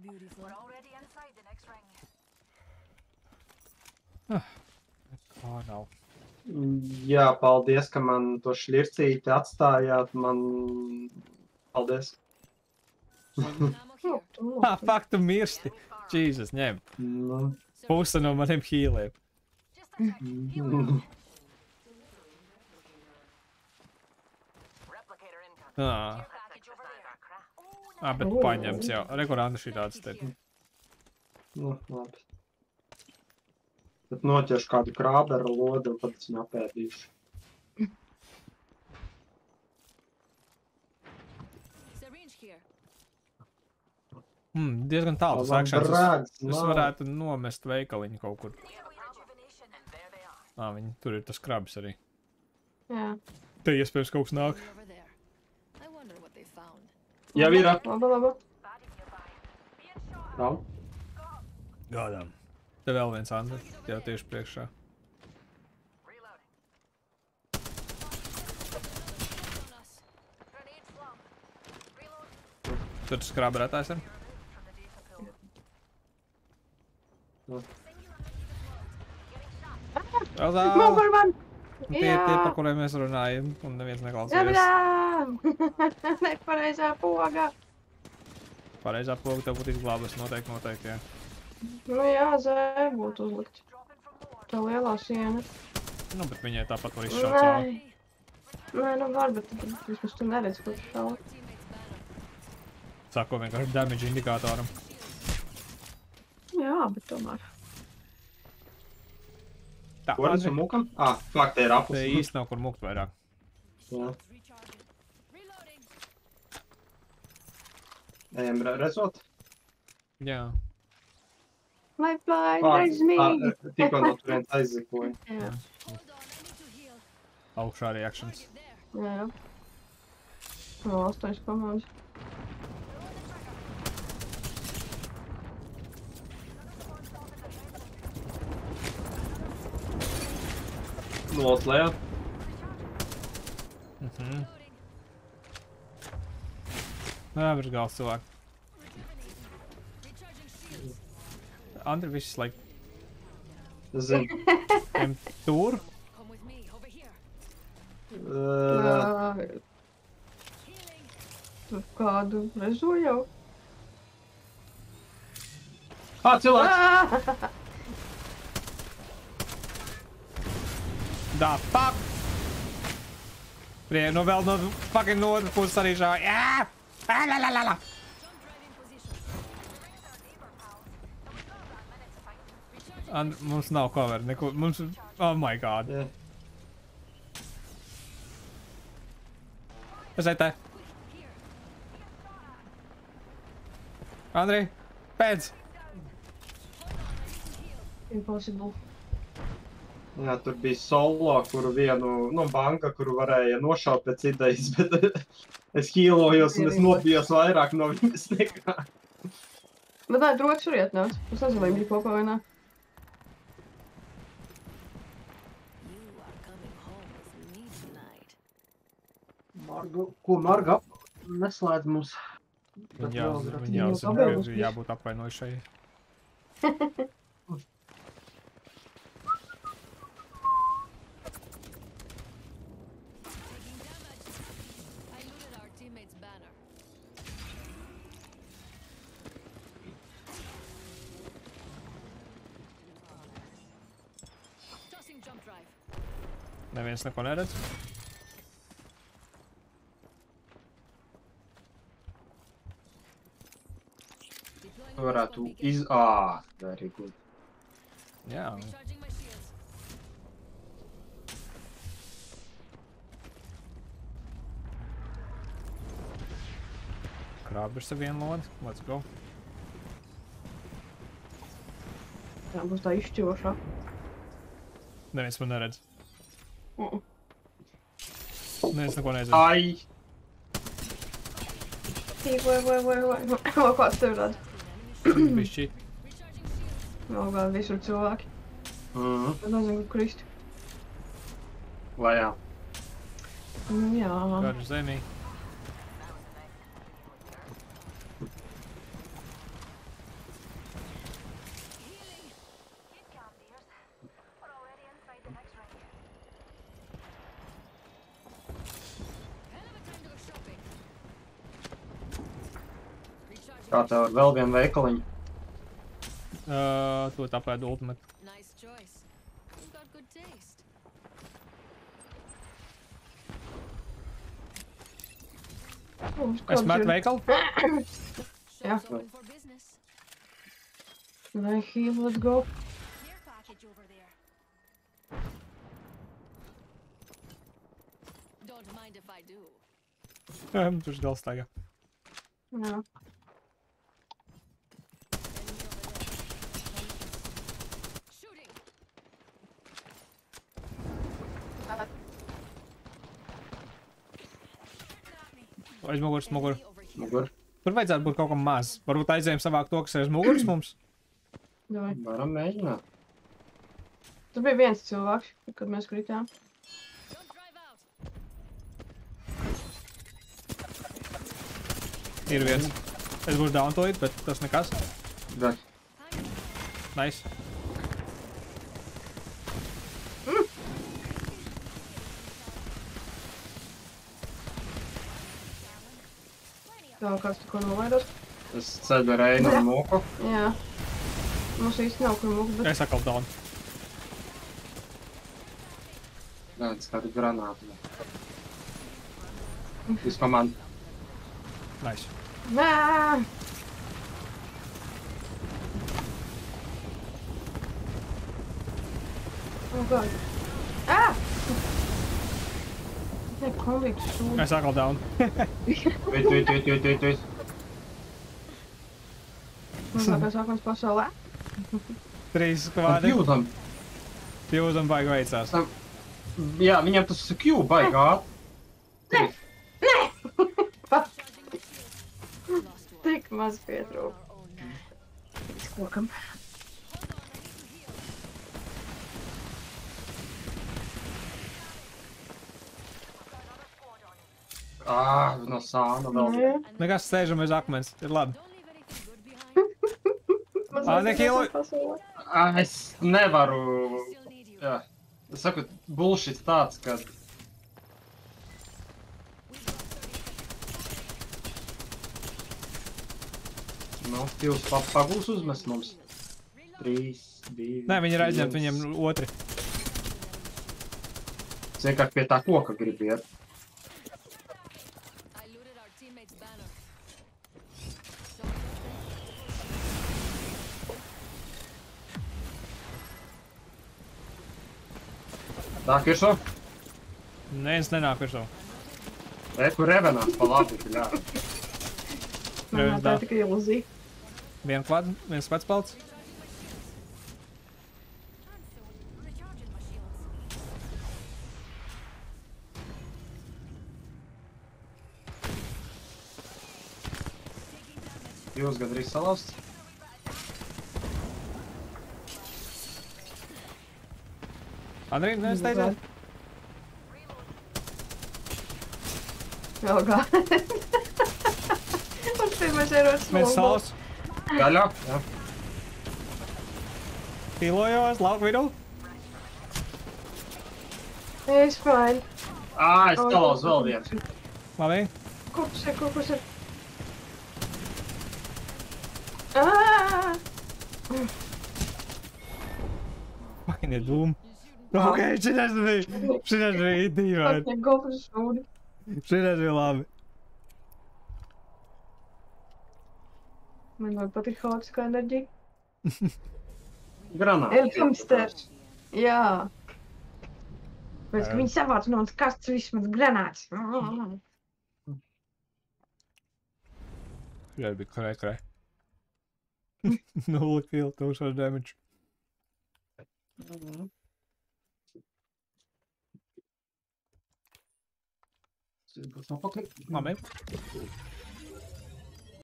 We're already inside the next ring. Kā nav? Jā, paldies, ka man to šļircīti atstājāt. Man... Paldies. Fuck, tu mirsti! Jesus, ņem. Puse no maniem hīliem. Bet paņemts jau. Rekorāndi šī tāds te. Nu, labi. Bet noķeršu kādu krāberu lodu un tad es viņu apēdīšu. Diezgan tālu tas akšans. Es varētu nomest veikaliņu kaut kur. Viņi tur ir tas krabs arī. Jā. Te iespējams kaut kas nāk. Jā, ir. Labi. Nav. Gādām. Te vēl viens Andri, jau tieši priekšā. Tur tas krāberētājs ir? Tie, par kuriem mēs runājam, un neviens neklausījās. Nepareizā poga. Pareizā poga tev būtu izglābas, noteikti, jā. Nu jā, zē, būtu uzlikt. Tā lielā siena. Nu, bet viņai tāpat var izšaut cauri. Nē, nu var, bet vismaz tu neredz, ko tu šauj. Sāko vienkārši damage indikātoram. Jā, bet tomēr. Kur esmu mukam? Fuck, te ir aplis. Te īsti nav kur mukt vairāk. Jā. Ejam redzot? Jā. Lifeline, there's me! Tikko no turienes aizzipoja. Jā. Augšā arī actions. Jā. No 8 komandas. Nos lejā. Jā, virs gals cilvēku. Andri, viss laik. Zinu. Tur? Tur kādu rezu jau. Cilvēks! Da fuck! No vēl no fucking no otras puses arī žā. Jā! La. Mums nav cover, neko, mums, oh my god. Es eju te. Andri, pēc! Impossible. Jā, tur bija solo, kuru vienu, banka, kuru varēja nošaut pēc idejas, bet es hīlojos un es nobijos vairāk no viņas nekā. Bet tā ir droši šuriet nāc. Es nezinu, vai bija kopā vai nē. Marga neslēdz mums. Viņa jau zina, ka jābūt apvainojušai. Neviens neko neredz. Varētu very good. Jā. Krābers ar vienu lodi. Let's go. Jā, būs tā izšķirošā. Neviens man neredz. Neviens neko nezinu. Ai! Vai kāds tev redz? Bišķi. Nav vēl visur cilvēki. Es nezinu, kur kristi. Lejā. Jā. Garš zemī. Kā tev ar vēl vienu veikaliņu? To tāpēc ultimate. Nice choice. You've got good taste. Es metu veikalu. Yeah. Shop's open for business. Vai heal, let's go. Care package over there. Don't mind if I do. Tur gals tagad. Jā. Shooting. Aiz muguras, mugura. Over here. Mugur. Tur vajadzētu būt kaut kam maz. Varbūt aizējām savākt to, kas ir aiz muguras mums. Davai. Varam mēģināt. Tur bija viens cilvēks, kad mēs kritām. Don't drive out. Ir viens. Es būšu down to it, bet tas nekas. Bet. Nice. Tā, kāds tikko nolaidos. Es ceļu ar Einu un Mūku. Jā. Mums īsti nav kur mūku, bet... Es atkal down. Redz, kādu granātu. Viss komanda. Nice. Nē! Oh god. Ah! Nē, konvikts šūdi. Es atkal down. Vīt. Mazākais sākums pasaulē. 3 skvādi. Jūtam. Jūzam baigi veicās. Jā, viņam tas Q baigā. Tik maz pietrūk. Kokam. No sāna vēl. Nē. Nekas sēžam aiz akmens. Ir labi. Don't leave anything good behind. Ā, nekilo- Pasaulē. Es nevaru. Still need you. Jā. Es saku, bullshit tāds, ka... Nu, jūs pagūs uzmest mums. 3, 2... Nē, viņi ir aizņemti, viņiem otri. Es vienkārši pie tā koka gribu iet. I looted our teammate's banner. Tā, Kirso? Nē, es nenāku ar šo. Kur revenāts pa labi, jā. Man tā Tā. ir tikai ilūzija. Viens pats palds. Recharging my shields. Jūs gandrīz salausts. Andrī, nesteidziet? Vēl kā. Mums pirmais ierodas Mēs smogos. salas. Gaļā, jā. Pīlojos, lauku vidū. Es fine. Es salauz vēl vienu. Labi. Kur tas ir? Aaaa! Vaini dūm. Ok, šitas bija dīvaini. Fucking go for šūdi. Šitas bija labi. Man ļoti patīk haotiskā enerģija. Granāti. Elkamsters. Jā. Pēc, Jā. ka viņi savāc no manas kastes vismaz granāts. Šitas bija krē. 0 kill, 1000 damage. Būs nopakaļ. Labi.